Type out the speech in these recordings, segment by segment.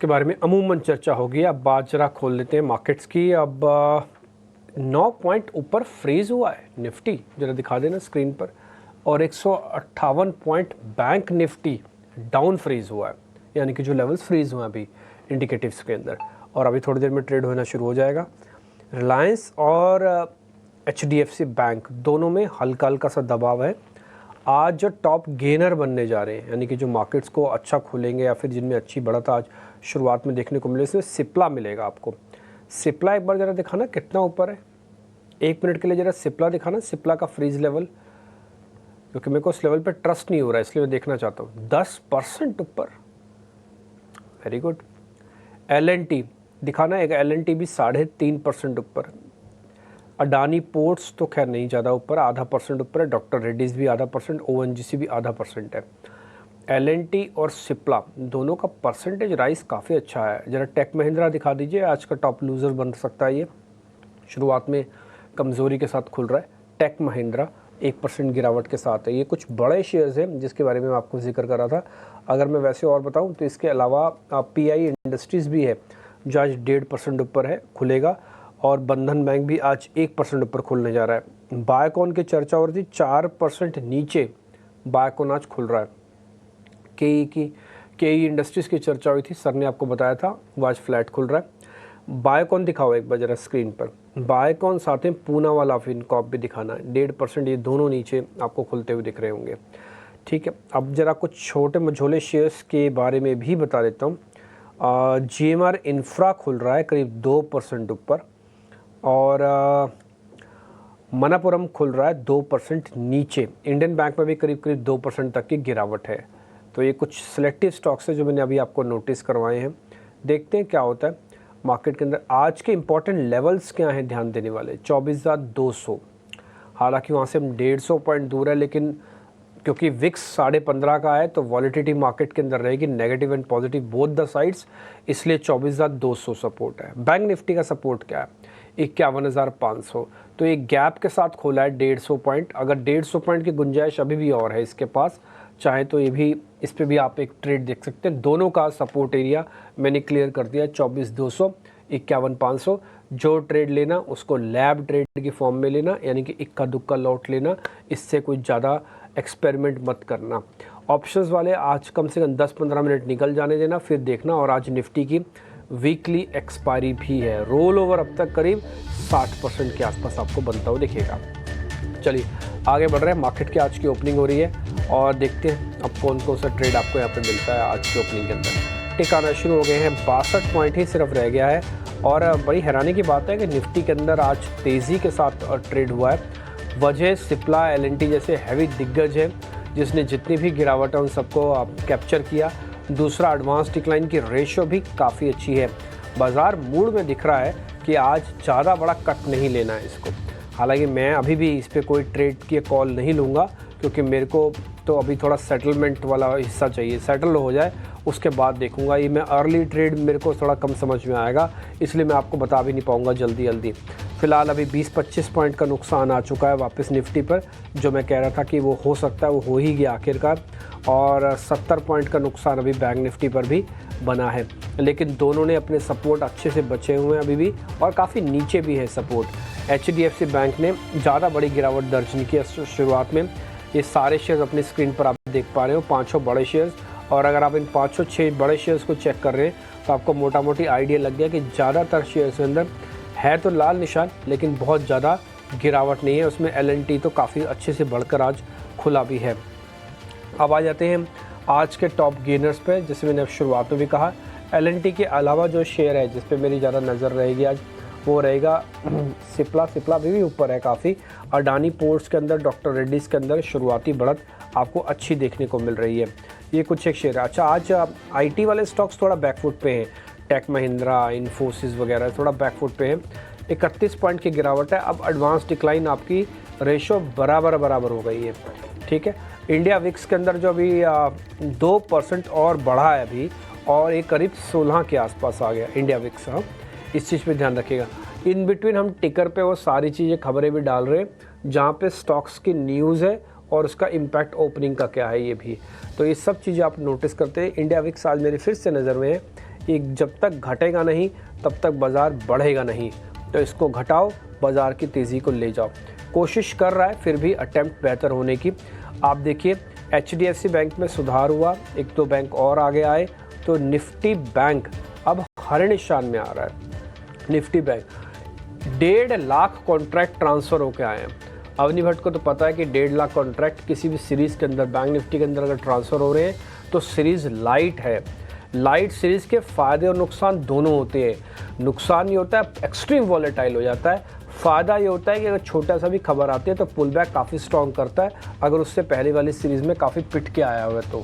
के बारे में अमूमन चर्चा होगी। अब बात जरा खोल लेते हैं मार्केट्स की। अब 9 पॉइंट ऊपर फ्रीज हुआ है निफ्टी, जरा दिखा देना स्क्रीन पर, और 158 point bank Nifty down freeze हुआ है, यानी कि जो लेवल्स फ्रीज हुए हैं अभी इंडिकेटिव्स के अंदर, और अभी थोड़ी देर में ट्रेड होना शुरू हो जाएगा। रिलायंस और HDFC बैंक दोनों में हल्का हल्का सा दबाव है। आज जो टॉप गेनर बनने जा रहे हैं, यानी कि जो मार्केट्स को अच्छा खुलेंगे या फिर जिनमें अच्छी बढ़त आज शुरुआत में देखने को मिले, इसमें सिप्ला मिलेगा आपको। सिप्ला एक बार ज़रा दिखाना कितना ऊपर है, 1 मिनट के लिए ज़रा सिप्ला दिखाना, सिप्ला का फ्रीज लेवल, क्योंकि मेरे को उस लेवल पे ट्रस्ट नहीं हो रहा है, इसलिए मैं देखना चाहता हूँ। 10% ऊपर, वेरी गुड। L&T दिखाना, एक L&T भी 3.5% ऊपर। अडानी पोर्ट्स तो खैर नहीं ज़्यादा ऊपर, 0.5% ऊपर है। डॉक्टर रेड्डीज़ भी 0.5%, ONGC भी 0.5% है। L&T और सिप्ला दोनों का परसेंटेज राइज काफ़ी अच्छा है। ज़रा टेक महिंद्रा दिखा दीजिए, आज का टॉप लूज़र बन सकता है ये, शुरुआत में कमज़ोरी के साथ खुल रहा है। टेक महिंद्रा 1% गिरावट के साथ है। ये कुछ बड़े शेयर्स हैं जिसके बारे में मैं आपको जिक्र कर रहा था। अगर मैं वैसे और बताऊं तो इसके अलावा PI इंडस्ट्रीज़ भी है जो आज 1.5% ऊपर है, खुलेगा, और बंधन बैंक भी आज 1% ऊपर खुलने जा रहा है। बायोकॉन की चर्चा हो रही थी, 4% नीचे बायोकॉन आज खुल रहा है। के इंडस्ट्रीज़ की चर्चा हुई थी, सर ने आपको बताया था, वो आज फ्लैट खुल रहा है। बायोकॉन दिखाओ एक बार जरा स्क्रीन पर, बायोकॉन साथ में पूना वाला फिनकॉप भी दिखाना है, 1.5%, ये दोनों नीचे आपको खुलते हुए दिख रहे होंगे। ठीक है, अब जरा कुछ छोटे मझोले शेयर्स के बारे में भी बता देता हूँ। GMR इंफ्रा खुल रहा है करीब 2% ऊपर, और मनापुरम खुल रहा है 2% नीचे। इंडियन बैंक में भी करीब 2% तक की गिरावट है। तो ये कुछ सिलेक्टिव स्टॉक्स है जो मैंने अभी आपको नोटिस करवाए हैं। देखते हैं क्या होता है मार्केट के अंदर। आज के इंपॉर्टेंट लेवल्स क्या हैं ध्यान देने वाले, 24,200, हालांकि वहाँ से हम 150 पॉइंट दूर है, लेकिन क्योंकि विक्स 15.5 का है तो वॉलिटिलिटी मार्केट के अंदर रहेगी, negative and positive both the sides, इसलिए 24,200 सपोर्ट है। बैंक निफ्टी का सपोर्ट क्या है, 51,500। तो एक गैप के साथ खोला है 150 पॉइंट। अगर 150 पॉइंट की गुंजाइश अभी भी और है इसके पास, चाहे तो ये भी, इस पे भी आप एक ट्रेड देख सकते हैं। दोनों का सपोर्ट एरिया मैंने क्लियर कर दिया, 24,200, 51,500। जो ट्रेड लेना उसको लैब ट्रेड की फॉर्म में लेना, यानी कि इक्का दुक्का लॉट लेना, इससे कोई ज़्यादा एक्सपेरिमेंट मत करना। ऑप्शंस वाले आज कम से कम 10-15 मिनट निकल जाने देना, फिर देखना। और आज निफ्टी की वीकली एक्सपायरी भी है, रोल ओवर अब तक करीब 60% के आसपास आपको बनता हुआ दिखेगा। चलिए आगे बढ़ रहे हैं, मार्केट की आज की ओपनिंग हो रही है और देखते हैं अब कौन कौन सा ट्रेड आपको यहाँ पे मिलता है। आज की ओपनिंग के अंदर टिक आना शुरू हो गए हैं, 62 पॉइंट ही सिर्फ रह गया है। और बड़ी हैरानी की बात है कि निफ्टी के अंदर आज तेज़ी के साथ ट्रेड हुआ है। वजह सिप्ला, L&T जैसे हैवी दिग्गज है जिसने जितनी भी गिरावट है उन सबको कैप्चर किया। दूसरा, एडवांस डिक्लाइन की रेशियो भी काफ़ी अच्छी है। बाज़ार मूड में दिख रहा है कि आज ज़्यादा बड़ा कट नहीं लेना है इसको। हालांकि मैं अभी भी इस पर कोई ट्रेड की कॉल नहीं लूँगा, क्योंकि मेरे को तो अभी थोड़ा सेटलमेंट वाला हिस्सा चाहिए, सेटल हो जाए उसके बाद देखूंगा। ये मैं अर्ली ट्रेड मेरे को थोड़ा कम समझ में आएगा, इसलिए मैं आपको बता भी नहीं पाऊंगा जल्दी। फ़िलहाल अभी 20-25 पॉइंट का नुकसान आ चुका है वापस निफ्टी पर, जो मैं कह रहा था कि वो हो सकता है, वो हो ही गया आखिरकार। और 70 पॉइंट का नुकसान अभी बैंक निफ्टी पर भी बना है, लेकिन दोनों ने अपने सपोर्ट अच्छे से बचे हुए हैं अभी भी, और काफ़ी नीचे भी है सपोर्ट। HDFC बैंक ने ज़्यादा बड़ी गिरावट दर्ज नहीं की शुरुआत में। ये सारे शेयर्स अपनी स्क्रीन पर आप देख पा रहे हो, 500 बड़े शेयर्स, और अगर आप इन 506 बड़े शेयर्स को चेक कर रहे हैं तो आपको मोटा मोटी आइडिया लग गया कि ज़्यादातर शेयर्स के अंदर है तो लाल निशान, लेकिन बहुत ज़्यादा गिरावट नहीं है उसमें। L&T तो काफ़ी अच्छे से बढ़कर आज खुला भी है। अब आ जाते हैं आज के टॉप गेनर्स पे। जैसे मैंने शुरुआत में भी कहा, L&T के अलावा जो शेयर है जिस पे मेरी ज़्यादा नज़र रहेगी आज, वो रहेगा सिप्ला भी ऊपर है काफ़ी। अडानी पोर्ट्स के अंदर, डॉक्टर रेड्डीज़ के अंदर शुरुआती बढ़त आपको अच्छी देखने को मिल रही है। ये कुछ एक शेयर है। अच्छा, आज IT वाले स्टॉक्स थोड़ा बैकफुट पे हैं, टेक महिंद्रा, इन्फोसिस वगैरह थोड़ा बैकफुट पे हैं। 31 पॉइंट की गिरावट है। अब एडवांस डिक्लाइन आपकी रेशो बराबर हो गई है। ठीक है, इंडिया विक्स के अंदर जो अभी 2% और बढ़ा है अभी, और एक करीब 16 के आसपास आ गया इंडिया विक्स। हाँ, इस चीज़ पे ध्यान रखिएगा। इन बिटवीन हम टिकर पे वो सारी चीज़ें, खबरें भी डाल रहे हैं जहाँ पे स्टॉक्स की न्यूज़ है और उसका इम्पैक्ट ओपनिंग का क्या है ये भी। तो ये सब चीज़ें आप नोटिस करते हैं। इंडिया विक्स आज मेरी फिर से नज़र में है ये जब तक घटेगा नहीं तब तक बाज़ार बढ़ेगा नहीं, तो इसको घटाओ, बाज़ार की तेज़ी को ले जाओ। कोशिश कर रहा है फिर भी अटेम्प्ट बेहतर होने की। आप देखिए HDFC बैंक में सुधार हुआ, एक दो बैंक और आगे आए, तो निफ्टी बैंक अब हरे निशान में आ रहा है। Nifty bank 1.5 lakh contract transfer होकर आए हैं। अवनी भट्ट को तो पता है कि 1.5 लाख कॉन्ट्रैक्ट किसी भी सीरीज़ के अंदर बैंक निफ्टी के अंदर अगर ट्रांसफ़र हो रहे हैं तो सीरीज़ लाइट है। लाइट सीरीज़ के फ़ायदे और नुकसान दोनों होते हैं। नुकसान ये होता है एक्सट्रीम वॉलेटाइल हो जाता है, फ़ायदा ये होता है कि अगर छोटा सा भी खबर आती है तो पुल बैक काफ़ी स्ट्रॉन्ग करता है, अगर उससे पहले वाली सीरीज़ में काफ़ी पिट के आया हुआ है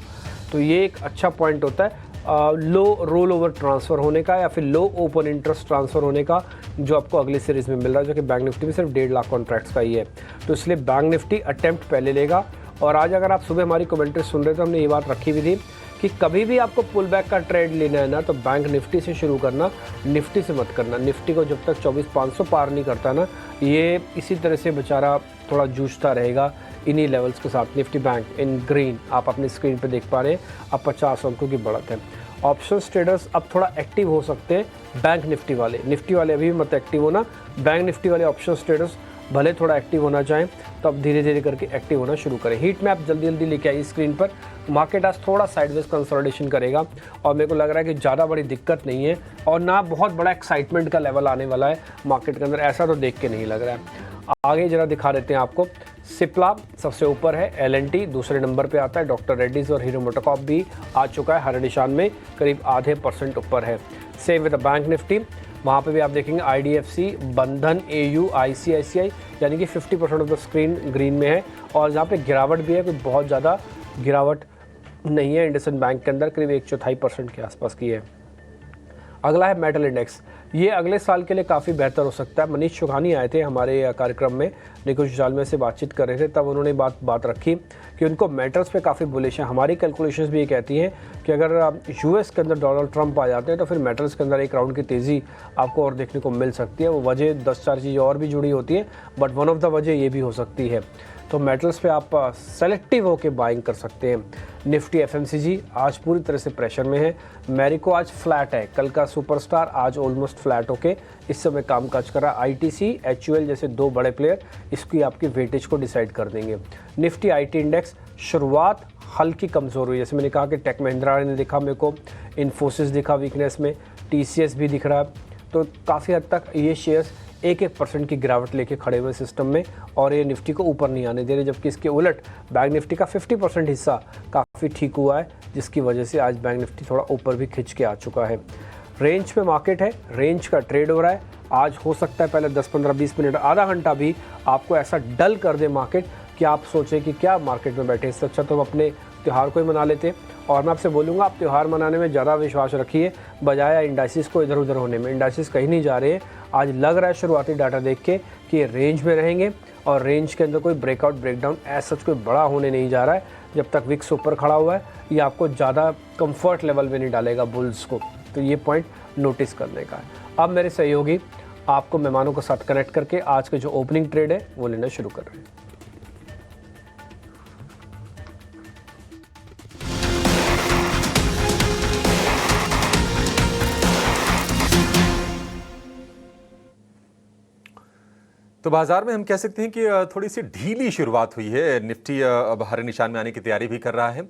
तो ये एक अच्छा पॉइंट होता है लो रोल ओवर ट्रांसफ़र होने का या फिर लो ओपन इंटरेस्ट ट्रांसफ़र होने का, जो आपको अगली सीरीज़ में मिल रहा है, जो कि बैंक निफ्टी में सिर्फ 1.5 लाख कॉन्ट्रैक्ट्स का ही है। तो इसलिए बैंक निफ्टी अटेम्प्ट पहले लेगा। और आज अगर आप सुबह हमारी कमेंट्री सुन रहे थे, हमने ये बात रखी हुई थी कि कभी भी आपको पुल बैक का ट्रेड लेना है ना तो बैंक निफ्टी से शुरू करना, निफ्टी से मत करना। निफ्टी को जब तक 24,500 पार नहीं करता ना, ये इसी तरह से बेचारा थोड़ा जूझता रहेगा इन्हीं लेवल्स के साथ। निफ्टी बैंक इन ग्रीन आप अपनी स्क्रीन पे देख पा रहे हैं, अब 50 अंकों की बढ़त है। ऑप्शंस ट्रेडर्स अब थोड़ा एक्टिव हो सकते हैं, बैंक निफ्टी वाले अभी भी मत एक्टिव होना। बैंक निफ्टी वाले ऑप्शंस ट्रेडर्स भले थोड़ा एक्टिव होना चाहें तो अब धीरे धीरे करके एक्टिव होना शुरू करें। हीट मैप जल्दी जल्दी लेके आई स्क्रीन पर। मार्केट आज थोड़ा साइडवेज कंसोलिडेशन करेगा और मेरे को लग रहा है कि ज़्यादा बड़ी दिक्कत नहीं है और ना बहुत बड़ा एक्साइटमेंट का लेवल आने वाला है मार्केट के अंदर, ऐसा तो देख के नहीं लग रहा है। आगे जरा दिखा देते हैं आपको। सिप्ला सबसे ऊपर है, LNT दूसरे नंबर पे आता है, डॉक्टर रेड्डीज और हीरो मोटोकॉर्प भी आ चुका है हरे निशान में, करीब आधे % ऊपर है। Same with the bank Nifty, वहाँ पे भी आप देखेंगे IDFC, बंधन, AU, ICICI यानी कि 50% ऑफ द स्क्रीन ग्रीन में है। और जहाँ पे गिरावट भी है, कोई बहुत ज़्यादा गिरावट नहीं है। इंडसइंड बैंक के अंदर करीब 1/4% के आसपास की है। अगला है मेटल इंडेक्स, ये अगले साल के लिए काफ़ी बेहतर हो सकता है। मनीष चौहानी आए थे हमारे कार्यक्रम में, निकुंज जालमे से बातचीत कर रहे थे, तब उन्होंने बात रखी कि उनको मेटल्स पे काफ़ी बुलिश है। हमारी कैलकुलेशंस भी ये कहती हैं कि अगर US के अंदर डोनाल्ड ट्रंप आ जाते हैं तो फिर मेटल्स के अंदर एक राउंड की तेज़ी आपको और देखने को मिल सकती है। वो वजह 10-4 चीज़ें और भी जुड़ी होती है, बट वन ऑफ द वजह ये भी हो सकती है। तो मेटल्स पे आप सेलेक्टिव होकर बाइंग कर सकते हैं। निफ्टी FMCG आज पूरी तरह से प्रेशर में है। मैरिको आज फ्लैट है, कल का सुपरस्टार आज ऑलमोस्ट फ्लैट होके इस समय कामकाज कर रहा है। ITC, HUL जैसे दो बड़े प्लेयर इसकी आपकी वेटेज को डिसाइड कर देंगे। निफ्टी IT इंडेक्स शुरुआत हल्की कमज़ोर हुई, जैसे मैंने कहा कि टेक महिंद्रा ने दिखा मेरे को, इन्फोसिस दिखा वीकनेस में, TCS भी दिख रहा है। तो काफ़ी हद तक ये शेयर्स 1% की गिरावट लेके खड़े हुए सिस्टम में और ये निफ्टी को ऊपर नहीं आने दे रहे, जबकि इसके उलट बैंक निफ्टी का 50% हिस्सा काफ़ी ठीक हुआ है, जिसकी वजह से आज बैंक निफ्टी थोड़ा ऊपर भी खिंच के आ चुका है। रेंज पे मार्केट है, रेंज का ट्रेड हो रहा है। आज हो सकता है पहले 10, 15, 20 मिनट, आधा घंटा भी आपको ऐसा डल कर दे मार्केट कि आप सोचें कि क्या मार्केट में बैठे, इससे अच्छा तो हम अपने त्यौहार को ही मना लेते। और मैं आपसे बोलूँगा आप त्यौहार मनाने में ज़्यादा विश्वास रखिए बजाय इंडाइसिस को इधर उधर होने में। इंडाइसिस कहीं नहीं जा रहे हैं। आज लग रहा है शुरुआती डाटा देख के कि ये रेंज में रहेंगे और रेंज के अंदर कोई ब्रेकआउट ब्रेकडाउन ऐसा कोई बड़ा होने नहीं जा रहा है। जब तक विक्स ऊपर खड़ा हुआ है ये आपको ज़्यादा कंफर्ट लेवल में नहीं डालेगा बुल्स को, तो ये पॉइंट नोटिस करने का है। अब मेरे सहयोगी आपको मेहमानों के साथ कनेक्ट करके आज के जो ओपनिंग ट्रेड है वो लेना शुरू कर रहे हैं। तो बाजार में हम कह सकते हैं कि थोड़ी सी ढीली शुरुआत हुई है। निफ्टी अब हरे निशान में आने की तैयारी भी कर रहा है।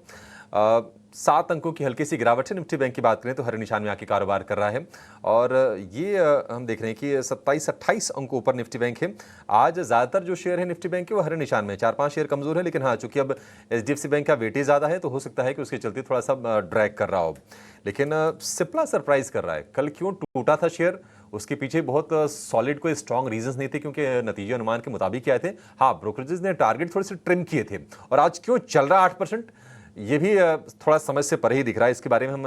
7 अंकों की हल्की सी गिरावट है। निफ्टी बैंक की बात करें तो हरे निशान में आके कारोबार कर रहा है और ये हम देख रहे हैं कि 27-28 अंकों ऊपर निफ्टी बैंक है। आज ज़्यादातर जो शेयर है निफ्टी बैंक के वो हरे निशान में, 4-5 शेयर कमज़ोर है, लेकिन हाँ चूंकि अब HDFC बैंक का वेटेज ज़्यादा है तो हो सकता है कि उसके चलते थोड़ा सा ड्रैग कर रहा हो। लेकिन सिप्ला सरप्राइज कर रहा है। कल क्यों टूटा था शेयर, उसके पीछे बहुत सॉलिड कोई स्ट्रॉन्ग रीजंस नहीं थे, क्योंकि नतीजे अनुमान के मुताबिक क्या थे, हाँ ब्रोकरेजेस ने टारगेट थोड़े से ट्रिम किए थे। और आज क्यों चल रहा 8%, ये भी थोड़ा समझ से परे ही दिख रहा है। इसके बारे में हम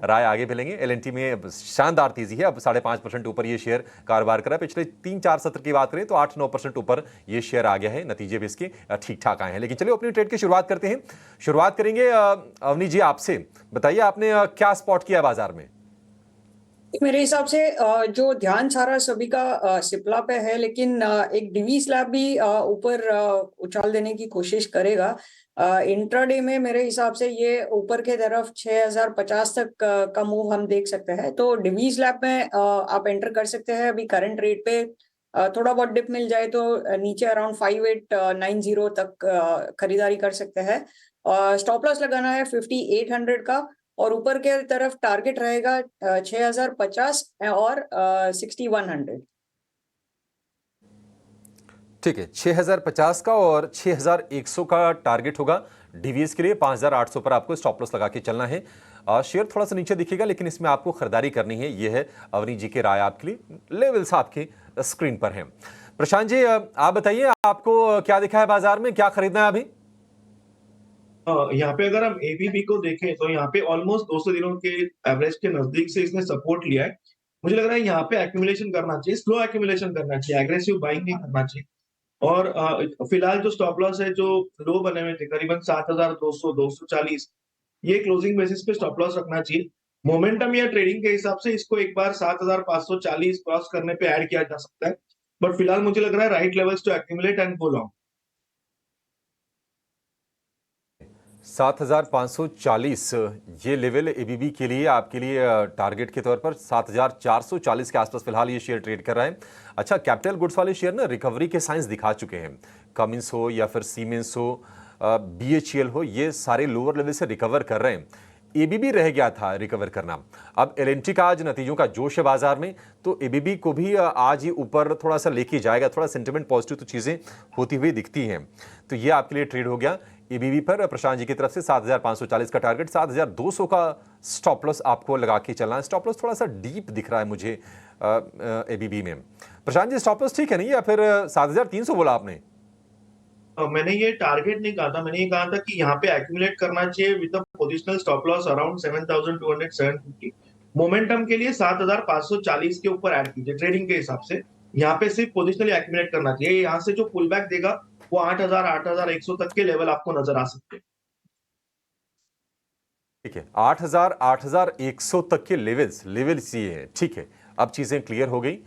राय आगे भी लेंगे। LNT में शानदार तेजी है, अब 5.5% ऊपर ये शेयर कारोबार कर रहा है। पिछले 3-4 सत्र की बात करें तो 8-9% ऊपर ये शेयर आ गया है। नतीजे भी इसके ठीक ठाक आए हैं। लेकिन चलिए अपनी ट्रेड की शुरुआत करते हैं। शुरुआत करेंगे अवनी जी आपसे, बताइए आपने क्या स्पॉट किया बाजार में। मेरे हिसाब से जो ध्यान सारा सभी का सिप्ला पे है, लेकिन एक डिवी स्लैब भी ऊपर उछाल देने की कोशिश करेगा। इंट्राडे में मेरे हिसाब से ये ऊपर के तरफ 6050 तक का मूव हम देख सकते हैं। तो डिवीज लैब में आप एंटर कर सकते हैं। अभी करंट रेट पे थोड़ा बहुत डिप मिल जाए तो नीचे अराउंड 5890 तक खरीदारी कर सकते हैं। स्टॉप लॉस लगाना है 5800 का, और ऊपर के तरफ टारगेट रहेगा 6050 और 6100। ठीक है, 6050 का और 6100 का टारगेट होगा डीवीएस के लिए। 5800 पर आपको स्टॉप लॉस लगा के चलना है। शेयर थोड़ा सा नीचे दिखेगा, लेकिन इसमें आपको खरीदारी करनी है। यह है अवनी जी की राय आपके लिए। लेवल्स आपके स्क्रीन पर हैं। प्रशांत जी, आप बताइए, आपको क्या दिखा है बाजार में, क्या खरीदना है अभी? यहाँ पे अगर हम एबीबी को देखें तो यहाँ पे ऑलमोस्ट 200 दिनों के एवरेज के नजदीक से इसने सपोर्ट लिया है। मुझे लग रहा है यहाँ पे एक्यूमुलेशन करना चाहिए, स्लो एक्यूमुलेशन करना चाहिए, एग्रेसिव बाइंग नहीं करना चाहिए। और फिलहाल जो स्टॉप लॉस है, जो लो बने हुए थे करीबन 7200 240, ये क्लोजिंग बेसिस पे स्टॉप लॉस रखना चाहिए। मोमेंटम या ट्रेडिंग के हिसाब से इसको एक बार 7540 क्रॉस करने पे ऐड किया जा सकता है, बट फिलहाल मुझे लग रहा है right levels to accumulate and go long. 7540 ये लेवल एबीबी के लिए, आपके लिए टारगेट के तौर पर 7440 के आसपास फिलहाल ये शेयर ट्रेड कर रहा है। अच्छा, कैपिटल गुड्स वाले शेयर ना रिकवरी के साइंस दिखा चुके हैं। कमिंस हो या फिर सीमेंस हो, बीएचईएल हो, ये सारे लोअर लेवल से रिकवर कर रहे हैं। एबीबी रह गया था रिकवर करना। अब एलएनटी का आज नतीजों का जोश है बाजार में, तो एबीबी को भी आज ही ऊपर थोड़ा सा लेके जाएगा। थोड़ा सेंटिमेंट पॉजिटिव तो चीजें होती हुई दिखती हैं। तो ये आपके लिए ट्रेड हो गया एबीबी पर। प्रशांत जी की तरफ से 7540 का टारगेट, 7200 का स्टॉप लॉस आपको लगा के चलना है। स्टॉप लॉस थोड़ा सा डीप दिख रहा है मुझे एबीबी में। प्रशांत जी, स्टॉप लॉस ठीक है नहीं, या फिर 7300 बोला आपने? मैंने ये टारगेट नहीं कहा था, मैंने ये कहा था कि यहाँ पे एक्यूमुलेट करना चाहिए with a positional stop loss around 7200 750। Momentum के लिए 7540 के ऊपर ऐड कीजिए ट्रेडिंग के हिसाब से। यहाँ पे सिर्फ पोजिशनली एक्यूमुलेट करना चाहिए। यहाँ से जो पुल बैक देगा वो 8000 8100 तक के लेवल आपको नजर आ सकते हैं। ठीक है, 8000 8100 तक के लेवल्स ये हैं। ठीक है, अब चीजें क्लियर हो गई।